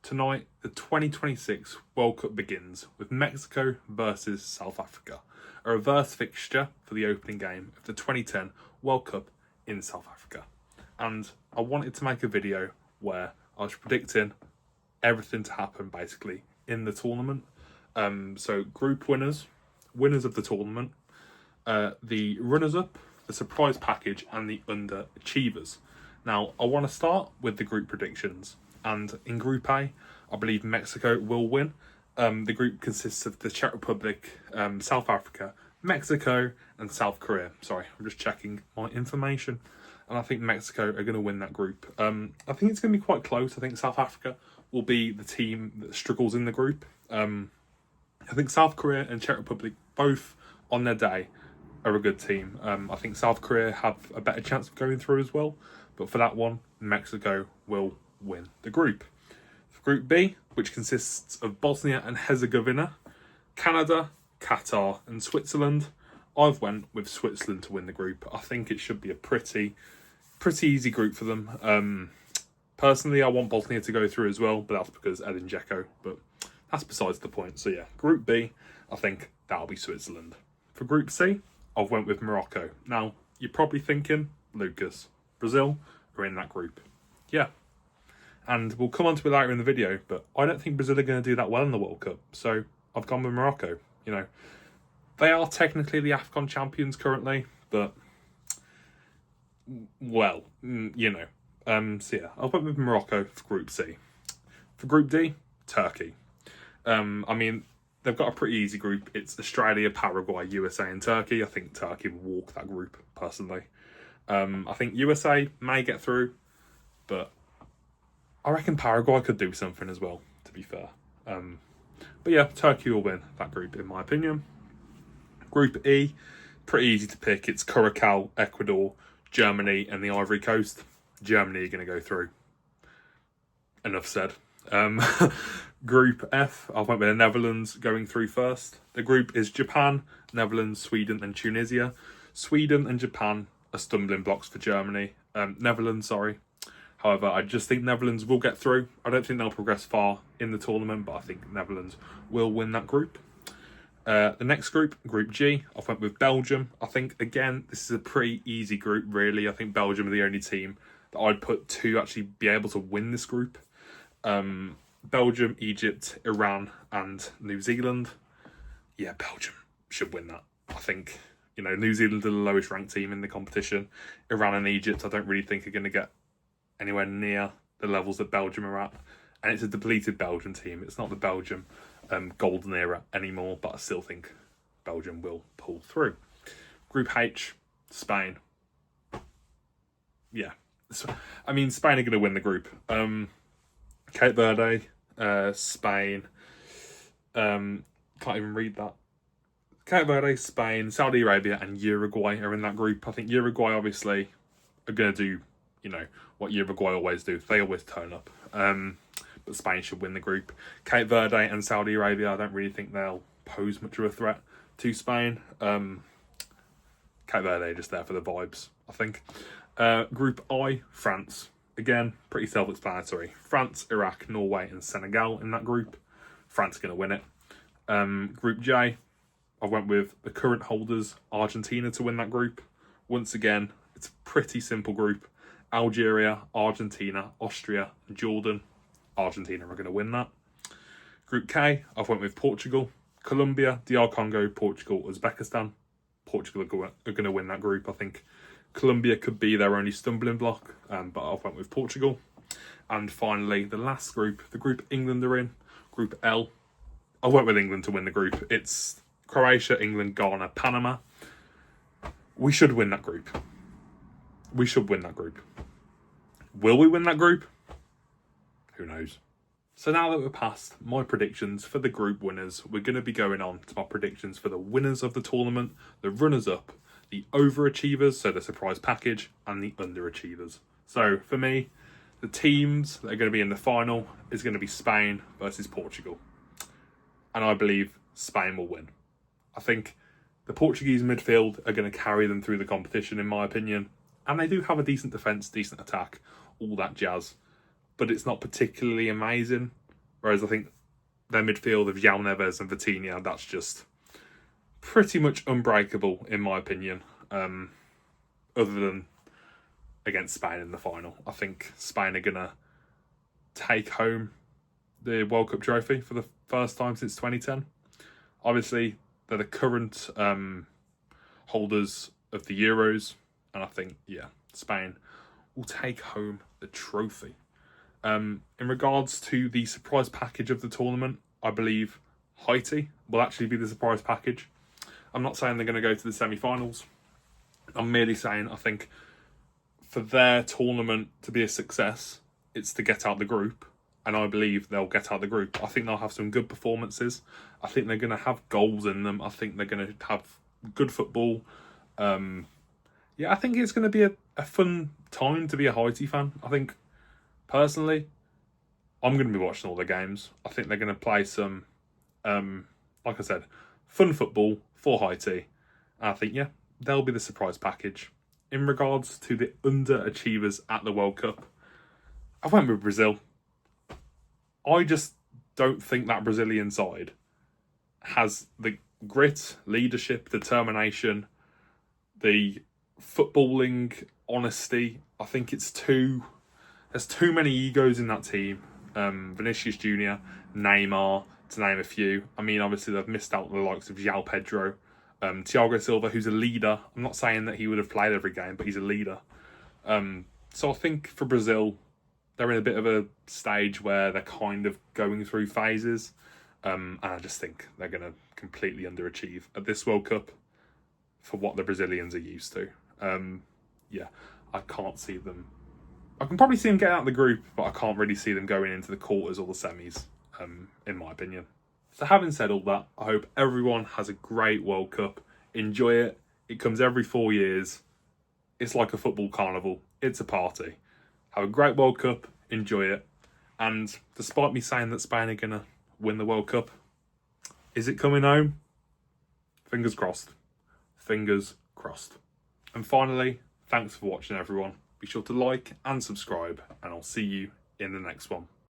tonight the 2026 World Cup begins with Mexico versus South Africa, a reverse fixture for the opening game of the 2010 World Cup in South Africa. And I wanted to make a video where I was predicting everything to happen basically in the tournament. So group winners of the tournament, the runners-up, the surprise package, and the underachievers. Now, I want to start with the group predictions. And in Group A, I believe Mexico will win. The group consists of the Czech Republic, South Africa, Mexico, and South Korea. Sorry, I'm just checking my information. And I think Mexico are going to win that group. I think it's going to be quite close. I think South Africa will be the team that struggles in the group. I think South Korea and Czech Republic, both on their day, are a good team. I think South Korea have a better chance of going through as well. But for that one, Mexico will win the group. For Group B, which consists of Bosnia and Herzegovina, Canada, Qatar, and Switzerland, I've went with Switzerland to win the group. I think it should be a pretty easy group for them. Personally, I want Bosnia to go through as well, but that's because Edin Dzeko. But that's besides the point. So yeah, Group B, I think that'll be Switzerland. For Group C, I've went with Morocco. Now, you're probably thinking, Lucas, Brazil are in that group. Yeah. And we'll come on to it later in the video, but I don't think Brazil are going to do that well in the World Cup. So I've gone with Morocco. You know, they are technically the AFCON champions currently, but, well, you know. So yeah, I've went with Morocco for Group C. For Group D, Turkey. I mean, they've got a pretty easy group. It's Australia, Paraguay, USA, and Turkey. I think Turkey will walk that group, personally. I think USA may get through, but I reckon Paraguay could do something as well, to be fair. But yeah, Turkey will win that group, in my opinion. Group E, pretty easy to pick. It's Curacao, Ecuador, Germany, and the Ivory Coast. Germany are going to go through. Enough said. Group F, I went with the Netherlands going through first. The group is Japan, Netherlands, Sweden, and Tunisia. Sweden and Japan are stumbling blocks for Germany. Netherlands, sorry. However, I just think Netherlands will get through. I don't think they'll progress far in the tournament, but I think Netherlands will win that group. The next group, Group G, I went with Belgium. I think, again, this is a pretty easy group, really. I think Belgium are the only team that I'd put to actually be able to win this group. Belgium, Egypt, Iran, and New Zealand. Yeah, Belgium should win that. I think, you know, New Zealand are the lowest ranked team in the competition. Iran and Egypt, I don't really think are going to get anywhere near the levels that Belgium are at. And it's a depleted Belgium team. It's not the Belgium golden era anymore, but I still think Belgium will pull through. Group H, Spain. Yeah. I mean, Spain are going to win the group. Cape Verde, Spain, can't even read that. Cape Verde, Spain, Saudi Arabia, and Uruguay are in that group. I think Uruguay obviously are going to do, you know, what Uruguay always do. They always turn up. But Spain should win the group. Cape Verde and Saudi Arabia, I don't really think they'll pose much of a threat to Spain. Cape Verde are just there for the vibes, I think. Group I, France. Again, pretty self-explanatory. France, Iraq, Norway, and Senegal in that group. France are going to win it. Group J, I went with the current holders, Argentina, to win that group. Once again, it's a pretty simple group. Algeria, Argentina, Austria, and Jordan. Argentina are going to win that. Group K, I went with Portugal, Colombia, DR Congo, Portugal, Uzbekistan. Portugal are going to win that group. I think Colombia could be their only stumbling block, but I went with Portugal. And finally, the last group, the group England are in, Group L. I went with England to win the group. It's Croatia, England, Ghana, Panama. We should win that group. We should win that group. Will we win that group? Who knows? So now that we're past my predictions for the group winners, we're going to be going on to my predictions for the winners of the tournament, the runners-up, the overachievers, so the surprise package, and the underachievers. So for me, the teams that are going to be in the final is going to be Spain versus Portugal. And I believe Spain will win. I think the Portuguese midfield are going to carry them through the competition, in my opinion. And they do have a decent defence, decent attack, all that jazz. But it's not particularly amazing. Whereas I think their midfield of João Neves and Vitinha, that's just pretty much unbreakable in my opinion. Other than against Spain in the final, I think Spain are gonna take home the World Cup trophy for the first time since 2010. Obviously, they're the current holders of the Euros, and I think, yeah, Spain will take home the trophy. In regards to the surprise package of the tournament, I believe Haiti will actually be the surprise package. I'm not saying they're going to go to the semi-finals. I'm merely saying I think for their tournament to be a success, it's to get out the group. And I believe they'll get out the group. I think they'll have some good performances. I think they're going to have goals in them. I think they're going to have good football. Yeah, I think it's going to be a fun time to be a Haiti fan. I think, personally, I'm going to be watching all the games. I think they're going to play some, like I said, fun football for Haiti. And I think, yeah, they'll be the surprise package. In regards to the underachievers at the World Cup, I went with Brazil. I just don't think that Brazilian side has the grit, leadership, determination, the footballing honesty. I think there's too many egos in that team. Vinicius Junior, Neymar, to name a few. I mean, obviously they've missed out on the likes of João Pedro, Thiago Silva, who's a leader. I'm not saying that he would have played every game, but he's a leader. So I think for Brazil, they're in a bit of a stage where they're kind of going through phases. And I just think they're going to completely underachieve at this World Cup for what the Brazilians are used to. Yeah, I can't see them. I can probably see them getting out of the group, but I can't really see them going into the quarters or the semis, in my opinion. So having said all that, I hope everyone has a great World Cup. Enjoy it. It comes every 4 years. It's like a football carnival. It's a party. Have a great World Cup. Enjoy it. And despite me saying that Spain are going to win the World Cup, is it coming home? Fingers crossed. Fingers crossed. And finally, thanks for watching, everyone. Be sure to like and subscribe, and I'll see you in the next one.